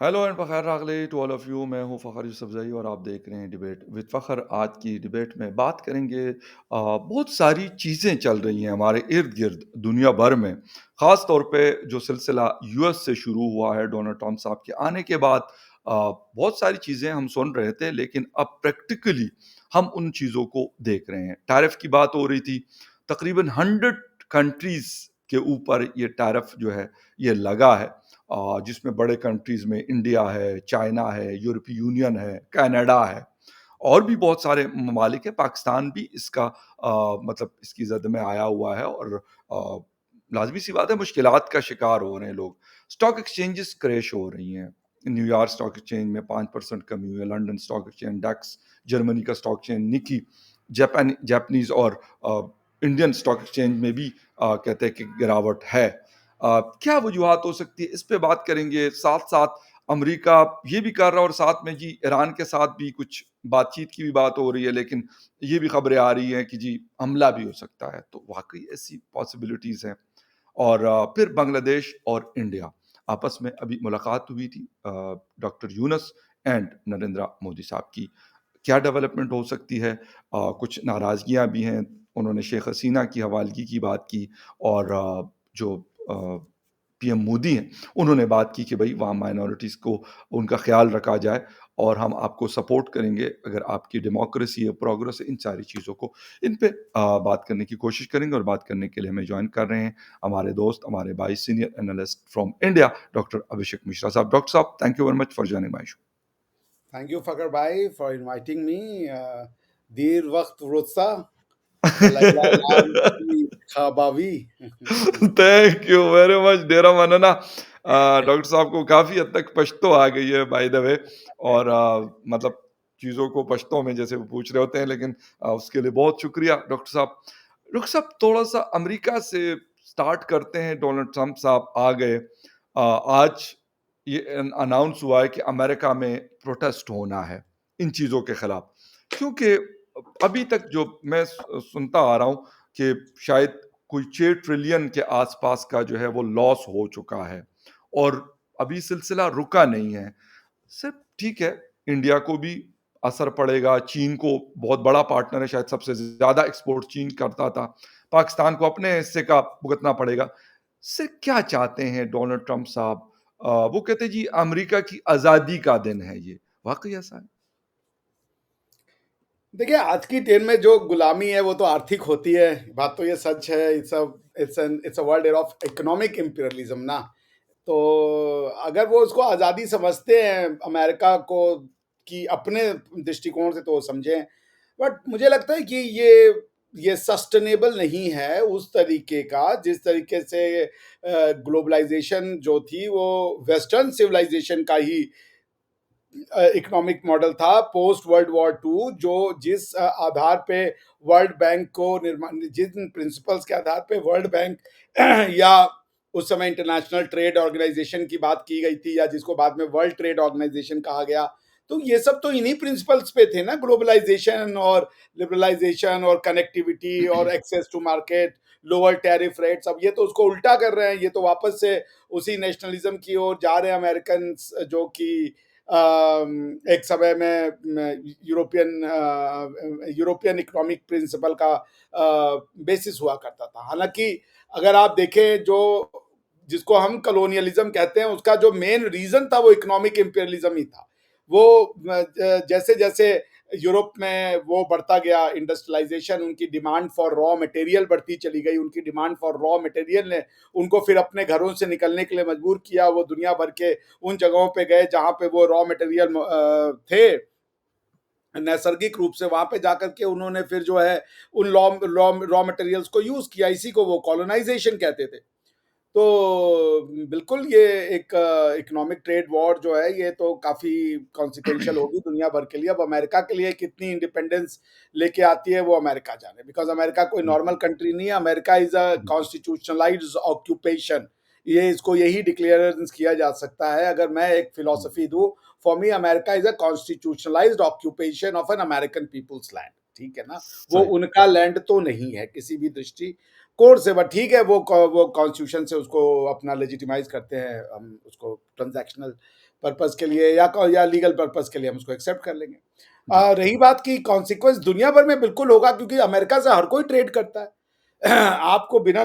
Hello and फ़खैर रागले to all of you. मैं हूँ फ़खर यूसुफ़ज़ई और आप देख रहे हैं डिबेट विद फ़खर। आज की डिबेट में बात करेंगे बहुत सारी चीज़ें चल रही हैं हमारे इर्द-गिर्द दुनिया भर में। ख़ास तौर पे जो सिलसिला यूएस से शुरू हुआ है डोनाल्ड ट्रम्प साहब के आने के बाद बहुत सारी चीज़ें हम सुन रहे थे, लेकिन अब प्रैक्टिकली हम उन चीज़ों को देख रहे हैं। टैरिफ की बात हो रही थी, तकरीबन 100 कंट्रीज़ के ऊपर ये टैरिफ जो है ये लगा है। जिसमें बड़े कंट्रीज़ में इंडिया है, चाइना है, यूरोपीय यूनियन है, कनाडा है और भी बहुत सारे ममालिक हैं। पाकिस्तान भी इसका मतलब इसकी ज़द में आया हुआ है और लाज़मी-सी बात है मुश्किलात का शिकार हो रहे हैं लोग। स्टॉक एक्सचेंजेस क्रैश हो रही हैं। न्यूयॉर्क स्टॉक एक्सचेंज में 5% कमी हुई है, लंदन स्टॉक एक्सचेंज, डैक्स, जर्मनी का स्टॉक एक्सचेंज, निकी, जापानीज़ और इंडियन स्टॉक एक्सचेंज में भी कहते हैं कि गिरावट है। क्या वजूहात हो सकती है, इस पे बात करेंगे। साथ-साथ अमेरिका ये भी कर रहा है और साथ में जी ईरान के साथ भी कुछ बातचीत की भी बात हो रही है, लेकिन ये भी खबरें आ रही हैं कि जी हमला भी हो सकता है। तो वाक़ई ऐसी पॉसिबिलिटीज़ हैं। और फिर बांग्लादेश और इंडिया आपस में अभी मुलाकात हुई थी डॉक्टर यूनुस एंड नरेंद्र मोदी साहब की। क्या डेवलपमेंट हो सकती है? कुछ नाराज़गियाँ भी हैं। उन्होंने शेख हसीना की हवालगी की बात की और जो अ, पीएम मोदी हैं, उन्होंने बात की कि भई वहाँ माइनॉरिटीज़ को उनका ख़्याल रखा जाए और हम आपको सपोर्ट करेंगे अगर आपकी डेमोक्रेसी है, प्रोग्रेस है, इन सारी चीज़ों को इन पे बात करने की कोशिश करेंगे और बात करने के लिए हमें जॉइन कर रहे हैं हमारे दोस्त, हमारे भाई senior analyst from India doctor Abhishek Mishra साहब। डॉक्टर साहब, thank you very much for joining my show. Thank you, Fakar Bhai, for inviting me. Dear वक्त रुत्सा वलैला यार की ख्वाबावी. थैंक यू वेरी मच डेरा मानना। डॉक्टर साहब को काफ़ी हद तक पश्तो आ गई है बाय द वे और मतलब चीज़ों को पश्तो में जैसे वो पूछ रहे होते हैं, लेकिन उसके लिए बहुत शुक्रिया डॉक्टर साहब। डॉक्टर साहब थोड़ा-सा अमेरिका से स्टार्ट करते हैं। डोनाल्ड ट्रम्प साहब आ गए। आज ये अनाउंस हुआ है कि अमेरिका में प्रोटेस्ट होना है इन चीज़ों के खिलाफ। क्योंकि अभी तक जो मैं सुनता आ रहा हूँ कि शायद कोई 6 ट्रिलियन के आसपास का जो है वो लॉस हो चुका है और अभी सिलसिला रुका नहीं है। सिर्फ ठीक है, इंडिया को भी असर पड़ेगा, चीन को बहुत बड़ा पार्टनर है, शायद सबसे ज़्यादा एक्सपोर्ट चीन करता था। पाकिस्तान को अपने हिस्से का भुगतना पड़ेगा। सिर्फ क्या चाहते हैं डोनाल्ड ट्रम्प साहब? वो कहते हैं जी अमेरिका की आज़ादी का दिन है ये, वाक़ई ऐसा है? देखिए, आज की डेट में जो गुलामी है वो तो आर्थिक होती है, बात तो ये सच है. It's a world of economic imperialism ना. तो अगर वो उसको आज़ादी समझते हैं अमेरिका को कि अपने दृष्टिकोण से, तो वो समझें. बट मुझे लगता है कि ये सस्टेनेबल नहीं है उस तरीके का जिस तरीके से ग्लोबलाइजेशन जो थी वो वेस्टर्न सिविलाइजेशन का ही इकोनॉमिक मॉडल था पोस्ट वर्ल्ड वॉर टू, जो जिस आधार पे वर्ल्ड बैंक को निर्माण, जिन प्रिंसिपल्स के आधार पे वर्ल्ड बैंक या उस समय इंटरनेशनल ट्रेड ऑर्गेनाइजेशन की बात की गई थी, या जिसको बाद में वर्ल्ड ट्रेड ऑर्गेनाइजेशन कहा गया. तो ये सब तो इन्हीं प्रिंसिपल्स पे थे ना, ग्लोबलाइजेशन और लिबरलाइजेशन और कनेक्टिविटी और access to market, lower tariff rates. अब ये तो उसको उल्टा कर रहे हैं, ये तो वापस से उसी नेशनलिज्म की ओर जा रहे हैं अमेरिकन, जो कि एक समय में यूरोपियन इकोनॉमिक प्रिंसिपल का बेसिस हुआ करता था. हालांकि अगर आप देखें, जो जिसको हम कलोनियलिज्म कहते हैं, उसका जो मेन रीजन था वो इकोनॉमिक इंपीरियलिज्म ही था. वो जैसे जैसे यूरोप में वो बढ़ता गया इंडस्ट्रियलाइजेशन, उनकी डिमांड फॉर रॉ मटेरियल बढ़ती चली गई. उनकी डिमांड फॉर रॉ मटेरियल ने उनको फिर अपने घरों से निकलने के लिए मजबूर किया. वो दुनिया भर के उन जगहों पे गए जहां पे वो रॉ मटेरियल थे नैसर्गिक रूप से. वहां पे जाकर के उन्होंने फिर जो है उन रॉ मटेरियल्स को यूज किया. इसी को वो कॉलोनाइजेशन कहते थे. तो बिल्कुल ये एक इकोनॉमिक ट्रेड वॉर जो है, ये तो काफ़ी कॉन्सिक्वेंशियल होगी दुनिया भर के लिए. अब अमेरिका के लिए कितनी इंडिपेंडेंस लेके आती है वो अमेरिका जाने, बिकॉज़ अमेरिका कोई नॉर्मल बिल्कुल, कंट्री नहीं है. अमेरिका इज़ अ बिल्कुल। कॉन्स्टिट्यूशनलाइज्ड ऑक्यूपेशन. ये इसको यही डिक्लेरेंस किया जा सकता है अगर मैं एक हुँ, फिलॉसफी दूँ. For me America is a constitutionalized occupation of an American peoples land. ठीक है ना? वो सही। उनका लैंड तो नहीं है किसी भी दृष्टि. कोर्ट से, बट ठीक है, वो कॉन्स्टिट्यूशन से उसको अपना लेजिटिमाइज करते हैं, हम उसको ट्रांजैक्शनल पर्पस के लिए या लीगल पर्पस के लिए हम उसको एक्सेप्ट कर लेंगे। जी, रही बात की कॉन्सिक्वेंस दुनिया भर में बिल्कुल होगा, क्योंकि अमेरिका से हर कोई ट्रेड करता है। आपको बिना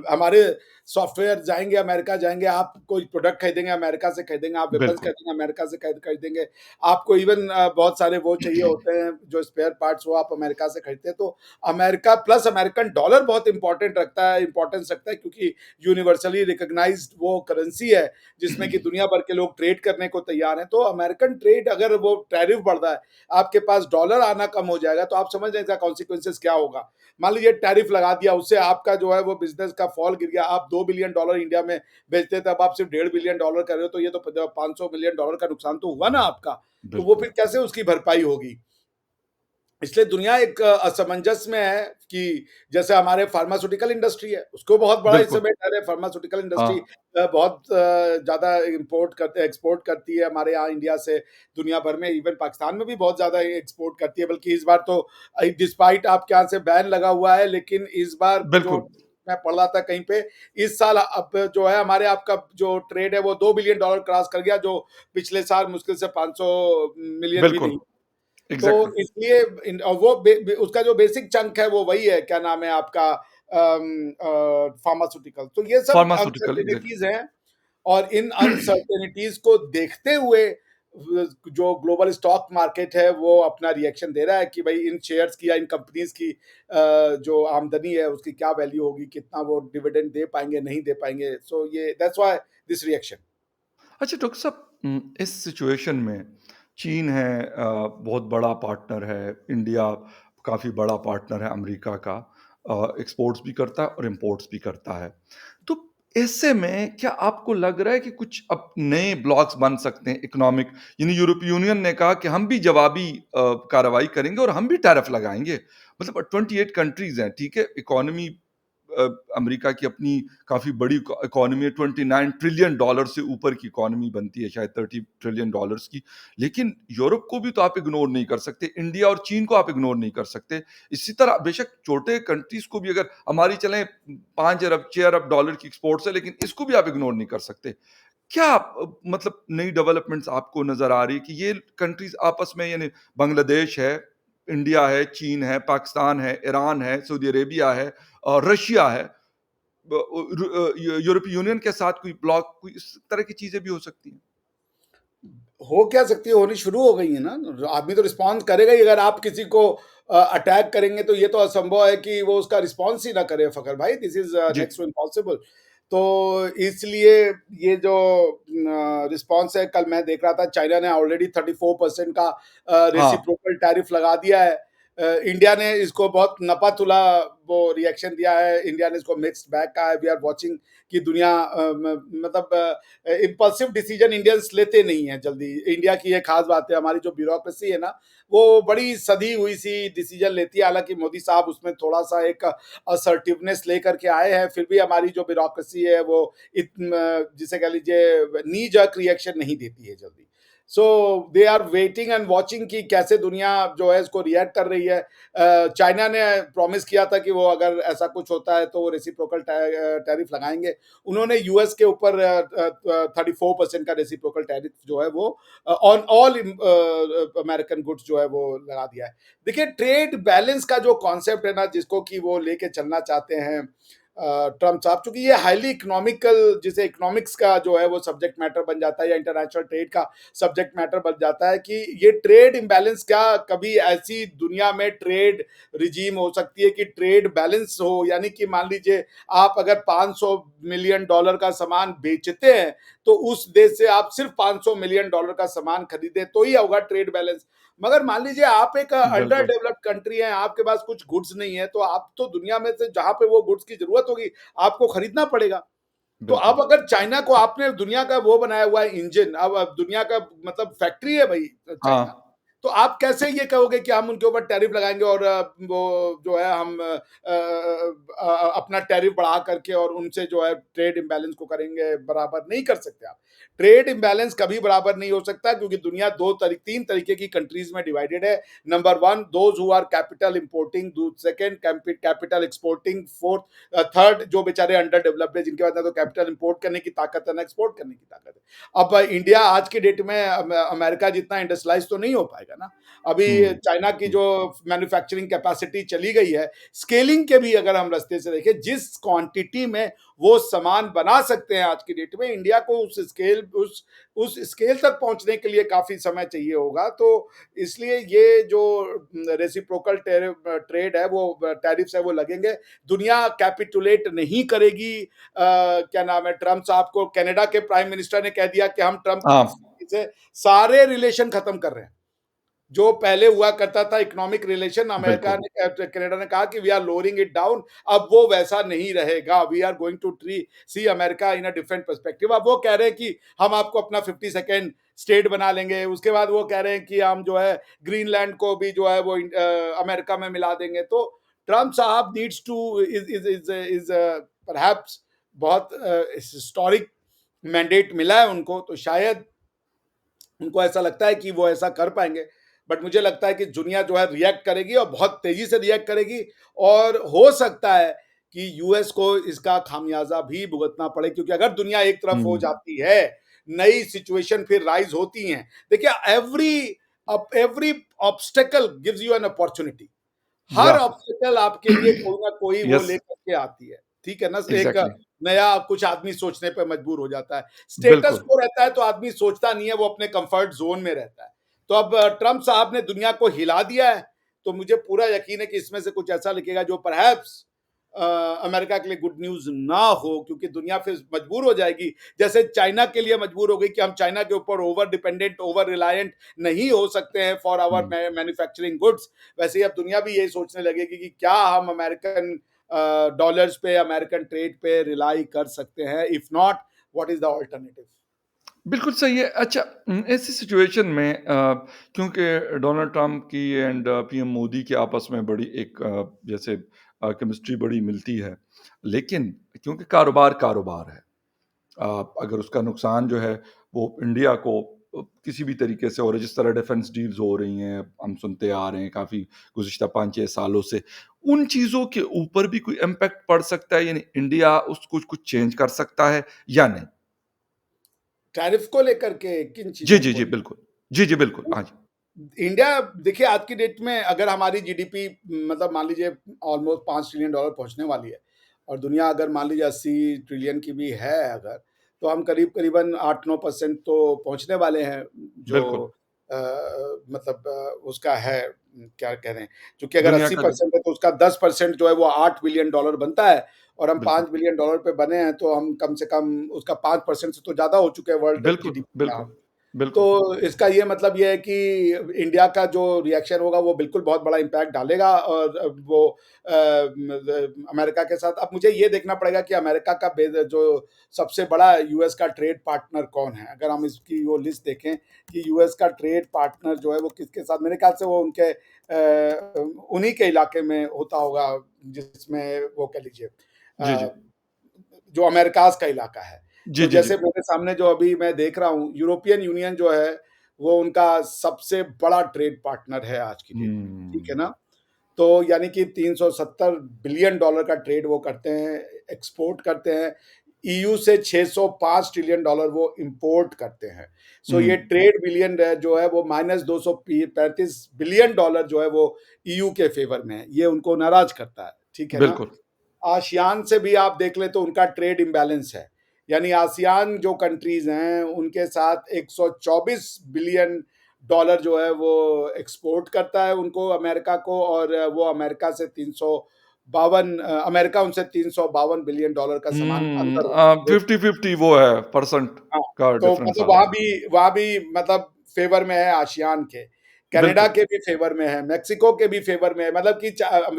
हमारे सॉफ्टवेयर जाएंगे अमेरिका जाएंगे, आप कोई प्रोडक्ट खरीदेंगे अमेरिका से खरीदेंगे, आप वेपन्स बिल्कुल। खरीदेंगे अमेरिका से खरीदेंगे। आपको इवन बहुत सारे वो चाहिए होते हैं जो स्पेयर पार्ट्स, वो आप अमेरिका से खरीदते हैं। तो अमेरिका प्लस अमेरिकन डॉलर बहुत इंपॉर्टेंस रखता है, क्योंकि यूनिवर्सली रिकॉग्नाइज्ड वो करेंसी है जिसमें कि दुनिया भर के लोग ट्रेड करने को तैयार हैं। तो अमेरिकन ट्रेड, अगर वो टैरिफ बढ़ रहा है, आपके पास डॉलर आना कम हो जाएगा, तो आप समझ रहे हैं इसका कॉन्सिक्वेंसेस क्या होगा। मान लीजिए टैरिफ लगा दिया, उससे आपका जो है वो बिजनेस का फॉल गिर गया, आप $2 बिलियन इंडिया में बेचते थे, अब आप सिर्फ $1.5 बिलियन कर रहे हो, तो ये तो $500 मिलियन का नुकसान तो हुआ ना आपका। तो वो बिल्कुल, फिर कैसे उसकी भरपाई होगी। इसलिए दुनिया एक असमंजस में है कि जैसे हमारे फार्मास्यूटिकल इंडस्ट्री है, उसको बहुत बड़ा इस बिल्कुल। समय डर है। फार्मास्यूटिकल इंडस्ट्री हाँ, बहुत ज़्यादा एक्सपोर्ट करती है हमारे यहाँ इंडिया से दुनिया भर में, इवन पाकिस्तान में भी बहुत ज़्यादा एक्सपोर्ट करती है। बल्कि इस बार तो डिस्पाइट आपके यहाँ से बैन लगा हुआ है, लेकिन इस बार जो बिल्कुल, मैं पढ़ रहा था कहीं पे, इस साल अब जो है हमारे आपका जो ट्रेड है वो $2 बिलियन क्रॉस कर गया, जो पिछले साल मुश्किल से 500 मिलियन भी बिल्कुल, नहीं। तो एग्ज़ैक्टली। इसलिए और वो उसका जो बेसिक चंक है वो वही है, क्या नाम है आपका, फार्मास्यूटिकल। तो ये सब फार्मास्यूटिकल, एग्ज़ैक्टली। अनसर्टेनिटीज हैं। और इन अनसर्टेनिटीज को देखते हुए जो ग्लोबल स्टॉक मार्केट है वो अपना रिएक्शन दे रहा है कि भाई इन शेयर्स की या इन कंपनीज की जो आमदनी है उसकी क्या वैल्यू होगी, कितना वो डिविडेंड दे पाएंगे नहीं दे पाएंगे। सो ये दैट्स व्हाई दिस रिएक्शन। अच्छा डॉक्टर साहब, इस सिचुएशन में चीन है, बहुत बड़ा पार्टनर है, इंडिया काफ़ी बड़ा पार्टनर है अमेरिका का, एक्सपोर्ट्स भी करता है और इम्पोर्ट्स भी करता है। तो ऐसे में क्या आपको लग रहा है कि कुछ अब नए ब्लॉक्स बन सकते हैं इकोनॉमिक, यानी यूरोपीय यूनियन ने कहा कि हम भी जवाबी कार्रवाई करेंगे और हम भी टैरिफ लगाएँगे। मतलब 28 कंट्रीज़ हैं, ठीक है? इकोनॉमी अ, अमेरिका की अपनी काफ़ी बड़ी इकोनॉमी है, $29 ट्रिलियन डॉलर से ऊपर की इकोनॉमी बनती है, शायद 30 ट्रिलियन डॉलर्स की। लेकिन यूरोप को भी तो आप इग्नोर नहीं कर सकते, इंडिया और चीन को आप इग्नोर नहीं कर सकते। इसी तरह बेशक छोटे कंट्रीज़ को भी, अगर हमारी चलें 5 अरब, 6 अरब डॉलर की एक्सपोर्ट्स है, लेकिन इसको भी आप इग्नोर नहीं कर सकते। क्या मतलब नई डेवलपमेंट्स आपको नज़र आ रही है कि ये कंट्रीज़ आपस में, यानी बांग्लादेश है, इंडिया है, चीन है, पाकिस्तान है, ईरान है, सऊदी अरेबिया है और रशिया है, यूरोपीय यूनियन के साथ कोई ब्लॉक, कोई इस तरह की चीज़ें भी हो सकती हैं? हो क्या सकती है, होनी शुरू हो गई है ना। आदमी तो रिस्पॉन्स करेगा ही। अगर आप किसी को अटैक करेंगे तो ये तो असंभव है कि वो उसका रिस्पॉन्स ही ना करे फखर भाई, दिस इज जी, नेक्स्ट टू इम्पॉसिबल। तो इसलिए ये जो रिस्पॉन्स है, कल मैं देख रहा था चाइना ने ऑलरेडी 34% का हाँ, रेसिप्रोकल टैरिफ लगा दिया है। इंडिया ने इसको बहुत नपा तुला वो रिएक्शन दिया है, इंडिया ने इसको मिक्स्ड बैग कहा है। वी आर वॉचिंग कि दुनिया मतलब इम्पल्सिव डिसीजन इंडियंस लेते नहीं है जल्दी। इंडिया की ये खास बात है, हमारी जो ब्यूरोक्रेसी है ना, वो बड़ी सधी हुई सी डिसीजन लेती है। हालांकि मोदी साहब उसमें थोड़ा सा एक असर्टिवनेस लेकर के आए हैं, फिर भी हमारी जो ब्यूरोक्रेसी है वो जिसे कह लीजिए नी जर्क रिएक्शन नहीं देती है जल्दी। So they are waiting and watching कि कैसे दुनिया जो है इसको रिएक्ट कर रही है। चाइना ने प्रॉमिस किया था कि वो अगर ऐसा कुछ होता है तो वो रेसिप्रोकल टैरिफ लगाएंगे। उन्होंने यूएस के ऊपर 34% का रेसिप्रोकल टैरिफ जो है वो ऑन ऑल अमेरिकन गुड्स जो है वो लगा दिया है। देखिए ट्रेड बैलेंस का जो कॉन्सेप्ट है ना, जिसको कि वो लेके चलना चाहते हैं ट्रम्प साहब, चूंकि ये हाईली इकोनॉमिकल, जिसे इकोनॉमिक्स का जो है वो सब्जेक्ट मैटर बन जाता है या इंटरनेशनल ट्रेड का सब्जेक्ट मैटर बन जाता है कि ये ट्रेड इम्बैलेंस क्या कभी ऐसी दुनिया में ट्रेड रिजीम हो सकती है कि ट्रेड बैलेंस हो। यानी कि मान लीजिए आप अगर $500 मिलियन का सामान बेचते हैं, तो उस देश से आप सिर्फ $500 मिलियन का सामान खरीदें तो ही होगा ट्रेड बैलेंस। मगर मान लीजिए आप एक अंडर बिल्कुल, डेवलप्ड कंट्री है, आपके पास कुछ गुड्स नहीं है, तो आप तो दुनिया में से जहां पे वो गुड्स की जरूरत होगी आपको खरीदना पड़ेगा। तो बिल्कुल। अब अगर चाइना को आपने दुनिया का वो बनाया हुआ है इंजन, अब दुनिया का मतलब फैक्ट्री है भाई हाँ, चाइना। तो आप कैसे ये कहोगे कि हम उनके ऊपर टैरिफ लगाएंगे और वो जो है हम अपना टैरिफ बढ़ा करके और उनसे जो है ट्रेड इम्बैलेंस को करेंगे बराबर? नहीं कर सकते आप। ट्रेड इम्बैलेंस कभी बराबर नहीं हो सकता, क्योंकि दुनिया तीन तरीके की कंट्रीज में डिवाइडेड है। Number one, those who are capital importing, second capital exporting, fourth third जो बेचारे अंडर डेवलप्ड है, जिनके पास ना तो कैपिटल इंपोर्ट करने की ताकत है ना एक्सपोर्ट करने की ताकत है। अब इंडिया आज की डेट में अमेरिका जितना इंडस्ट्रियलाइज तो नहीं हो पाएगा ना। अभी हुँ, चाइना की हुँ। जो मैन्युफैक्चरिंग कैपेसिटी चली गई है, स्केलिंग के भी अगर हम रास्ते से देखें, जिस क्वांटिटी में वो सामान बना सकते हैं आज की डेट में, इंडिया को उस स्केल तक पहुंचने के लिए काफी समय चाहिए होगा। तो इसलिए ये जो रेसिप्रोकल ट्रेड है, वो टैरिफ्स है, वो लगेंगे। दुनिया कैपिटुलेट नहीं करेगी। क्या नाम है, ट्रम्प साहब को कनाडा के प्राइम मिनिस्टर ने कह दिया कि हम ट्रम्प हाँ, से सारे रिलेशन खत्म कर रहे हैं। जो पहले हुआ करता था इकोनॉमिक रिलेशन, अमेरिका बिल्कुल। ने कनाडा ने कहा कि we are lowering it down. अब वो वैसा नहीं रहेगा। We are going to see America in a different perspective. अब वो कह रहे हैं कि हम आपको अपना 52nd स्टेट बना लेंगे। उसके बाद वो कह रहे हैं कि हम जो है ग्रीनलैंड को भी जो है वो अमेरिका में मिला देंगे। तो ट्रम्प साहब नीड्स टू इज परहैप्स बहुत हिस्टोरिक मैंडेट मिला है उनको, तो शायद उनको ऐसा लगता है कि वो ऐसा कर पाएंगे। बट मुझे लगता है कि दुनिया जो है रिएक्ट करेगी और बहुत तेजी से रिएक्ट करेगी। और हो सकता है कि यूएस को इसका खामियाजा भी भुगतना पड़े, क्योंकि अगर दुनिया एक तरफ हो हुँ, जाती है, नई सिचुएशन फिर राइज होती हैं। देखिए, every obstacle gives you an opportunity. Her yeah! Obstacle आपके लिए कोई ना कोई वो यस, लेकर के आती है। ठीक है ना? एक एग्ज़ैक्टली। नया कुछ आदमी सोचने पे मजबूर हो जाता है। स्टेटस बिल्कुल। को रहता है तो आदमी सोचता नहीं है, वो अपने कंफर्ट ज़ोन में रहता है। तो अब ट्रम्प साहब ने दुनिया को हिला दिया है, तो मुझे पूरा यकीन है कि इसमें से कुछ ऐसा लिखेगा जो परहैप्स अमेरिका के लिए गुड न्यूज़ ना हो, क्योंकि दुनिया फिर मजबूर हो जाएगी। जैसे चाइना के लिए मजबूर हो गई कि हम चाइना के ऊपर ओवर डिपेंडेंट, ओवर रिलायंट नहीं हो सकते हैं फॉर आवर हुँ। Manufacturing goods. वैसे ही अब दुनिया भी यही सोचने लगेगी कि क्या हम अमेरिकन डॉलर्स पे, अमेरिकन ट्रेड पे रिलाई कर सकते हैं? If not, what is the alternative? बिल्कुल सही है। अच्छा ऐसी सिचुएशन में क्योंकि डोनाल्ड ट्रम्प की एंड पीएम मोदी की आपस में बड़ी एक जैसे केमिस्ट्री बड़ी मिलती है। लेकिन क्योंकि कारोबार, कारोबार है। अगर उसका नुकसान जो है वो इंडिया को किसी भी तरीके से हो रहा है, जिस तरह डिफेंस डील्स हो रही हैं, हम सुनते आ रहे हैं काफ़ी गुज़िश्ता 5-6 सालों से, उन चीज़ों के ऊपर भी कोई इम्पैक्ट पड़ सकता है? यानी इंडिया उस कुछ चेंज कर सकता है या नहीं? टैरिफ को लेकर के किन जी, चीजों जी, को? जी, बिल्कुल। जी, जी, बिल्कुल। हाँ जी। इंडिया, देखिए आज की डेट में अगर हमारी जीडीपी मतलब मान लीजिए ऑलमोस्ट $5 ट्रिलियन पहुंचने वाली है, और दुनिया अगर मान लीजिए 80 ट्रिलियन की भी है अगर, तो हम करीब करीबन 8-9% तो पहुंचने वाले हैं। जो बिल्कुल, अ, मतलब उसका है, क्या कह रहे हैं, क्योंकि अगर दुनिया अस्सी का जो परसेंट है तो उसका 10% जो है वो $8 बिलियन बनता है। और हम बिल्कुल, $5 बिलियन पे बने हैं, तो हम कम से कम उसका 5% से तो ज्यादा हो चुके हैं वर्ल्ड बिल्कुल, जीडीपी का बिल्कुल, हम। तो बिल्कुल। इसका ये मतलब ये है कि इंडिया का जो रिएक्शन होगा वो बिल्कुल बहुत बड़ा इम्पैक्ट डालेगा। और वो अमेरिका के साथ, अब मुझे ये देखना पड़ेगा कि अमेरिका का जो सबसे बड़ा यूएस का ट्रेड पार्टनर कौन है। अगर हम इसकी वो लिस्ट देखें कि यूएस का ट्रेड पार्टनर जो है वो किसके साथ, मेरे ख्याल से वो उनके उन्हीं के इलाके में होता होगा, जिसमें वो कह लीजिए जी, जी। जो अमेरिकाज़ का इलाका है। जी, तो जी, जी। जैसे मेरे सामने जो अभी मैं देख रहा हूँ, यूरोपियन यूनियन जो है, वो उनका सबसे बड़ा ट्रेड पार्टनर है आज की डेट में, ठीक है हुँ, ना? तो यानी कि $370 बिलियन का ट्रेड वो करते हैं, एक्सपोर्ट करते हैं। ईयू से $605 ट्रिलियन वो इंपोर्ट करते हैं। सो ये हुँ, ट्रेड बिलियन जो है वो माइनस $235 बिलियन जो है वो ईयू के फेवर में है। ये उनको नाराज करता है, ठीक है ना? बिल्कुल। आसियान से भी आप देख लें तो उनका ट्रेड इम्बैलेंस है। यानी आसियान जो कंट्रीज़ हैं, उनके साथ $124 बिलियन जो है वो एक्सपोर्ट करता है उनको, अमेरिका को। और वो अमेरिका से 352 अमेरिका उनसे $352 बिलियन का सामान अंदर 50-50 वो है परसेंट हाँ, का तो डिफरेंस मतलब आ रहा है। वहाँ भी मतलब फ़ेवर में है आसियान के। कनाडा बिल्कुल, के भी फ़ेवर में है, मेक्सिको के भी फ़ेवर में है। मतलब कि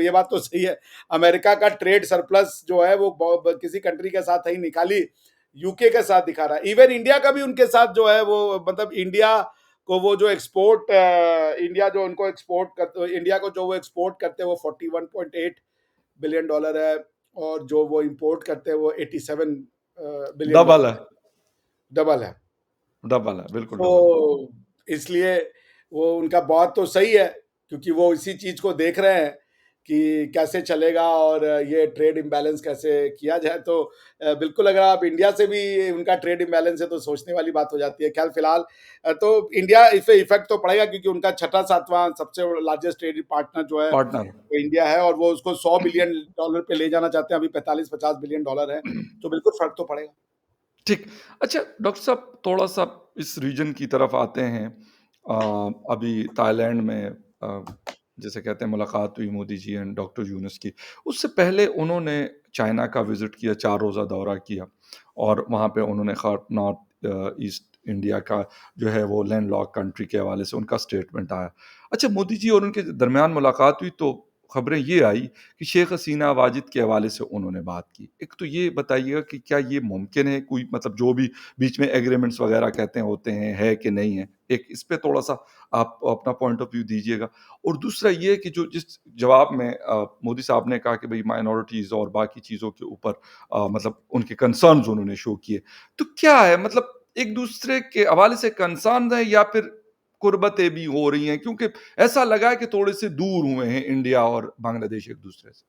ये बात तो सही है, अमेरिका का ट्रेड सरप्लस जो है वो किसी कंट्री के साथ है ही नहीं, खाली यूके के साथ दिखा रहा है। इवन इंडिया का भी उनके साथ जो है वो, मतलब इंडिया को वो जो एक्सपोर्ट इंडिया जो उनको एक्सपोर्ट करते, इंडिया को जो वो एक्सपोर्ट करते हैं वो 41.8 बिलियन डॉलर है, और जो वो इंपोर्ट करते हैं वो 87 बिलियन डबल डॉलर है। है, डबल है। डबल है, बिल्कुल डबल है। तो इसलिए वो उनका बहुत तो सही है, क्योंकि वो इसी चीज को देख रहे हैं कि कैसे चलेगा और ये ट्रेड इम्बैलेंस कैसे किया जाए। तो बिल्कुल अगर आप इंडिया से भी उनका ट्रेड इम्बैलेंस है तो सोचने वाली बात हो जाती है। ख्याल फिलहाल तो इंडिया इस पे इफेक्ट तो पड़ेगा, क्योंकि उनका छठा सातवां सबसे लार्जेस्ट ट्रेडिंग पार्टनर जो है पार्टनर। वो इंडिया है, और वो उसको 100 बिलियन डॉलर पे ले जाना चाहते हैं। अभी 45-50 बिलियन डॉलर है, तो बिल्कुल फर्क तो पड़ेगा। ठीक। अच्छा डॉक्टर साहब, थोड़ा-सा इस रीजन की तरफ आते हैं। अभी थाईलैंड में जैसे कहते हैं मुलाकात हुई मोदी जी एंड डॉक्टर यूनुस की। उससे पहले उन्होंने चाइना का विज़िट किया, 4 रोज़ा दौरा किया और वहाँ पे उन्होंने नॉर्थ ईस्ट इंडिया का जो है वो लैंडलॉक्ड कंट्री के हवाले से उनका स्टेटमेंट आया। अच्छा, मोदी जी और उनके दरमियान मुलाकात हुई तो खबरें ये आई कि शेख हसीना वाजिद के हवाले से उन्होंने बात की। एक तो ये बताइएगा कि क्या ये मुमकिन है, कोई मतलब जो भी बीच में एग्रीमेंट्स वगैरह कहते हैं होते हैं, है कि नहीं है? एक इस पे थोड़ा-सा आप अपना पॉइंट ऑफ व्यू दीजिएगा। और दूसरा ये है कि जो जिस जवाब में मोदी साहब ने कहा कि भई माइनॉरिटीज़ और बाकी चीज़ों के ऊपर मतलब उनके कंसर्न्स उन्होंने शो किए। तो क्या है मतलब एक-दूसरे के हवाले से कंसर्न है या फिर कुर्बतें भी हो रही हैं? क्योंकि ऐसा लगा है कि थोड़े-से दूर हुए हैं इंडिया और बांग्लादेश एक-दूसरे से।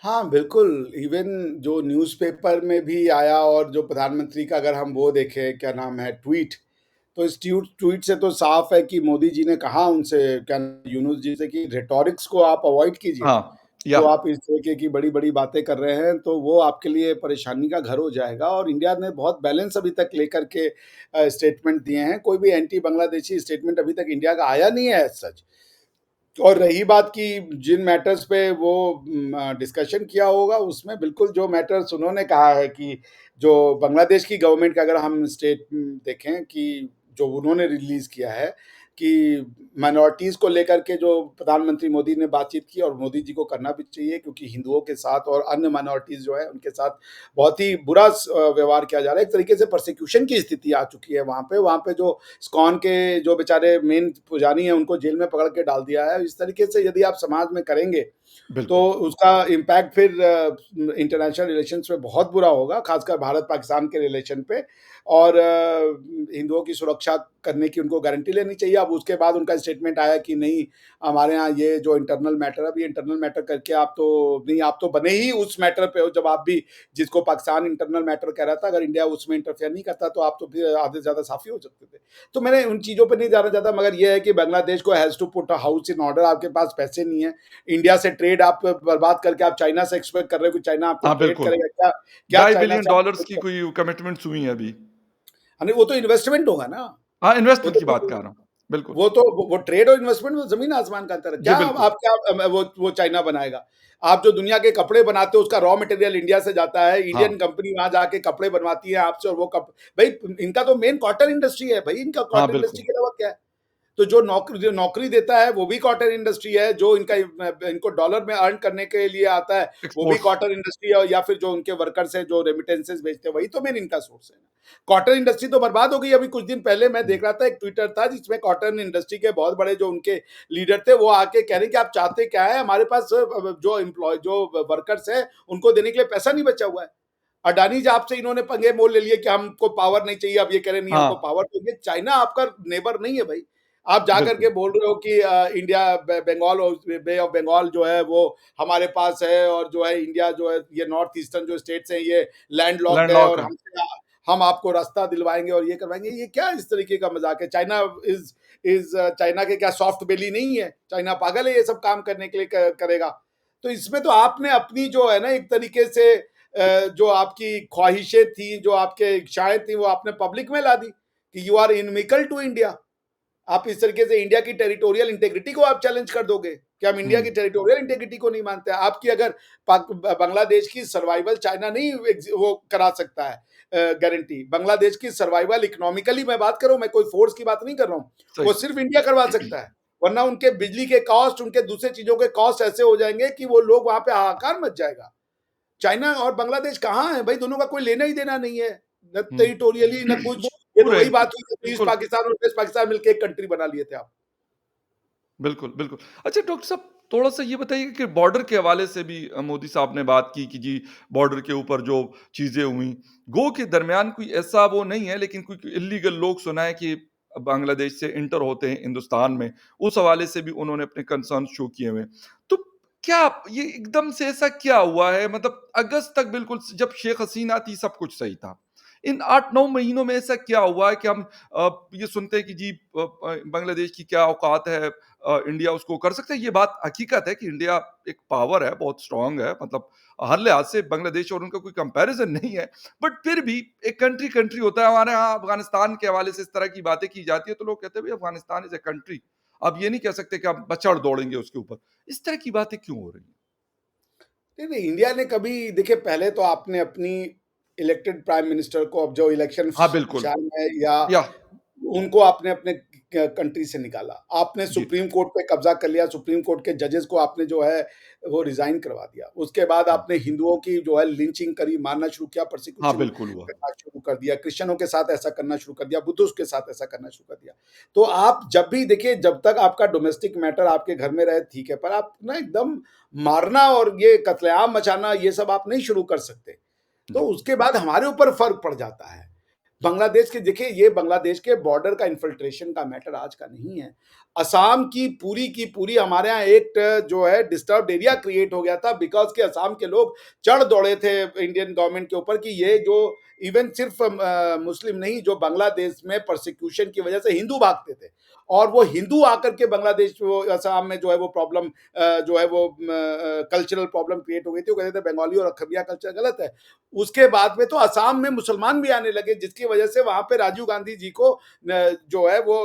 हाँ, बिल्कुल, इवन जो न्यूज़पेपर में भी आया, और जो प्रधानमंत्री का अगर हम वो देखें, क्या नाम है, ट्वीट, तो इस ट्वीट से तो साफ है कि मोदी जी ने कहा उनसे, क्या यूनुस जी से, कि रेटोरिक्स को आप अवॉइड कीजिए। हाँ, या जो आप इस तरीके की बड़ी-बड़ी बातें कर रहे हैं, तो वो आपके लिए परेशानी का घर हो जाएगा। और इंडिया ने बहुत बैलेंस अभी तक लेकर के स्टेटमेंट दिए हैं। कोई भी एंटी बांग्लादेशी स्टेटमेंट अभी तक इंडिया का आया नहीं है एज़ सच। और रही बात कि जिन मैटर्स पे वो डिस्कशन किया होगा, उसमें बिल्कुल जो मैटर्स उन्होंने कहा है कि जो बांग्लादेश की गवर्नमेंट का अगर हम देखें कि जो उन्होंने रिलीज़ किया है कि माइनॉरिटीज़ को लेकर के जो प्रधानमंत्री मोदी ने बातचीत की, और मोदी जी को करना भी चाहिए, क्योंकि हिंदुओं के साथ और अन्य माइनॉरिटीज़ जो है उनके साथ बहुत ही बुरा व्यवहार किया जा रहा है। एक तरीके से परसिक्यूशन की स्थिति आ चुकी है वहाँ पे। वहाँ पे जो इस्कॉन के जो बेचारे मेन पुजारी हैं उनको जेल में पकड़ के डाल दिया है। इस तरीके से यदि आप समाज में करेंगे तो बिल्कुल। उसका इम्पैक्ट फिर इंटरनेशनल रिलेशंस पे बहुत बुरा होगा, खासकर भारत-पाकिस्तान के रिलेशन पे। और हिंदुओं की सुरक्षा करने की उनको गारंटी लेनी चाहिए। अब उसके बाद उनका स्टेटमेंट आया कि नहीं, हमारे यहाँ ये जो इंटरनल मैटर है, अब ये इंटरनल मैटर करके आप तो नहीं, आप तो बने ही उस मैटर पे हो जब आप भी, जिसको पाकिस्तान इंटरनल मैटर कह रहा था, अगर इंडिया उसमें इंटरफेयर नहीं करता तो आप तो फिर आधे से ज़्यादा साफ़ ही हो सकते थे। तो मैंने उन चीज़ों पे नहीं जाना चाहता, मगर ये है कि बांग्लादेश को has to put a house in order. आपके पास पैसे नहीं है, इंडिया से ट्रेड आप बर्बाद करके आप चाइना से एक्सपेक्ट कर रहे हो कि चाइना आपको हाँ, ट्रेड बिल्कुल। करेगा क्या? क्या ढाई चाइना बिलियन से आप डॉलर्स ट्रेड की कर, कोई कमिटमेंट्स हुई हैं अभी। नहीं वो तो इन्वेस्टमेंट होगा ना। हाँ, वो इन्वेस्टमेंट तो की बात कर रहा हूँ। बिल्कुल। वो ट्रेड और इन्वेस्टमेंट में ज़मीन आसमान का अंतर है। जी, क्या बिल्कुल। आप क्या वो चाइना बनाएगा? आप जो दुनिया के कपड़े बनाते हो उसका रॉ मटेरियल इंडिया से जाता है, हाँ, इंडियन कंपनी वहाँ जाके कपड़े बनवाती है आपसे, और वो कप भई इनका तो मेन कॉटन इंडस्ट्री है भई, इनका हाँ, कॉटन इंडस्ट्री बिल्कुल। के अलावा क्या है? तो जो नौकरी देता है वो भी कॉटन इंडस्ट्री है, जो इनको डॉलर में अर्न करने के लिए आता है वो भी एक्सपोर्ट्स। कॉटन इंडस्ट्री है, या फिर जो उनके वर्कर्स हैं जो रेमिटेंसेस भेजते हैं वही तो मेन इनका सोर्स है। कॉटन इंडस्ट्री तो बर्बाद हो गई। अभी कुछ दिन पहले मैं हुँ। देख रहा था, एक ट्विटर था जिसमें कॉटन इंडस्ट्री के बहुत बड़े जो उनके लीडर थे वो आके कह रहे हैं कि आप चाहते क्या है, हमारे पास जो वर्कर्स हैं उनको देने के लिए पैसा नहीं बचा हुआ है। अडानी जी आपसे इन्होंने पंगे मोल ले लिए कि हमको पावर नहीं चाहिए, अब ये कह रहे नहीं हमको हाँ, पावर चाहिए। चाइना आपका नेबर नहीं है भाई। आप जा बिल्कुल। करके बोल रहे हो कि इंडिया बंगाल और बे ऑफ बंगाल जो है वो हमारे पास है, और जो है इंडिया जो है ये नॉर्थ ईस्टर्न जो स्टेट्स हैं ये लैंड लॉक्ड है, लैंडलॉक और है। हम आपको रास्ता दिलवाएंगे और ये करवाएंगे। ये क्या इस तरीके का मजाक है? चाइना इज इज चाइना के क्या सॉफ्ट बेली नहीं है? चाइना पागल है ये सब काम करने के लिए करेगा? तो इसमें तो आपने अपनी जो है ना एक तरीके से जो आपकी ख्वाहिशें थी, जो आपके इच्छाएं थी, वो आपने पब्लिक में ला दी कि you are inimical to India. आप इस तरीके से इंडिया की टेरिटोरियल इंटेग्रिटी को आप चैलेंज कर दोगे कि हम इंडिया हुँ। की टेरिटोरियल इंटेग्रिटी को नहीं मानते। आपकी अगर बांग्लादेश की सर्वाइवल चाइना नहीं वो करा सकता है गारंटी। बांग्लादेश की सर्वाइवल इकोनॉमिकली मैं बात कर रहा हूँ, मैं कोई फोर्स की बात नहीं कर रहा हूँ, सही। वो सिर्फ इंडिया करवा सकता है। वरना उनके बिजली के कॉस्ट, उनके दूसरे चीजों के कॉस्ट ऐसे हो जाएंगे कि वो लोग वहां पे हाहाकार मच जाएगा। चाइना और बांग्लादेश कहाँ है भाई? दोनों का कोई लेना ही देना नहीं है, न हुँ। टेरिटोरियली न कुछ। ये हो तो रहे वही हैं। बात हुई जब ईस्ट बिल्कुल, पाकिस्तान और वेस्ट पाकिस्तान मिलके एक कंट्री बना लिए थे आप। बिल्कुल, बिल्कुल। अच्छा डॉक्टर साहब थोड़ा-सा ये बताइए कि बॉर्डर के हवाले से भी मोदी साहब ने बात की कि जी बॉर्डर के ऊपर जो चीज़ें हुई, गो के दरमियान कोई ऐसा वो नहीं है लेकिन कोई इल्लीगल लोग सुना है कि बांग्लादेश से एंटर होते हैं हिंदुस्तान में, उस हवाले से भी उन्होंने अपने कंसर्न शो किए हुए हैं। तो क्या ये एकदम से ऐसा क्या हुआ है? मतलब अगस्त तक बिल्कुल जब शेख हसीना थी सब कुछ सही था। इन 8-9 महीनों में ऐसा क्या हुआ है कि हम ये सुनते हैं कि जी बांग्लादेश की क्या औकात है, इंडिया उसको कर सकता है। ये बात हकीकत है कि इंडिया एक पावर है, बहुत स्ट्रॉन्ग है, मतलब हर लिहाज से बांग्लादेश और उनका कोई कंपैरिज़न नहीं है। बट फिर भी एक कंट्री कंट्री होता है। हमारे यहाँ अफ़गानिस्तान के हवाले से इस तरह की बातें की जाती है, तो लोग कहते हैं, "भई अफ़गानिस्तान इज़ अ कंट्री।" आप ये नहीं कह सकते कि आप बछड़ दौड़ेंगे उसके ऊपर। इस तरह की बातें क्यों हो रही हैं? नहीं, नहीं, इंडिया ने कभी देखिए पहले तो आपने अपनी इलेक्टेड प्राइम मिनिस्टर को अब जो इलेक्शन हाँ, बिल्कुल। शायद है या या उनको आपने अपने कंट्री से निकाला। आपने जी। सुप्रीम कोर्ट पे कब्जा कर लिया, सुप्रीम कोर्ट के जजेस को आपने जो है वो रिजाइन करवा दिया। उसके बाद हुँ। आपने हिंदुओं की जो है लिंचिंग करी, मारना शुरू किया, हाँ, परसिक्यूशन बिल्कुल हुआ। करना शुरू कर दिया, क्रिश्चियनों के साथ ऐसा करना शुरू कर दिया, बुद्धिस्ट के साथ ऐसा करना शुरू कर दिया। तो आप जब भी देखिए जब तक आपका डोमेस्टिक मैटर आपके घर में रहे ठीक है, पर आप ना एकदम मारना और ये कत्लेआम मचाना ये सब आप नहीं शुरू कर सकते। तो जी। उसके बाद हमारे ऊपर फ़र्क पड़ जाता है। बांग्लादेश के देखिए ये बांग्लादेश के बॉर्डर का इन्फिल्ट्रेशन का मैटर आज का नहीं है। असम की पूरी हमारे यहाँ एक जो है डिस्टर्ब्ड एरिया क्रिएट हो गया था बिकॉज़ कि असम के लोग चढ़ दौड़े थे इंडियन गवर्नमेंट के ऊपर कि ये जो इवन सिर्फ मुस्लिम नहीं जो बांग्लादेश में परसिक्यूशन की वजह से हिंदू भागते थे और वो हिंदू आकर के बांग्लादेश वो असम में जो है वो प्रॉब्लम जो है वो कल्चरल प्रॉब्लम क्रिएट हो गई थी। वो कहते थे बंगाली और अखबिया कल्चर गलत है। उसके बाद में तो असम में मुसलमान भी आने लगे जिसकी वजह से वहां पे राजीव गांधी जी को जो है वो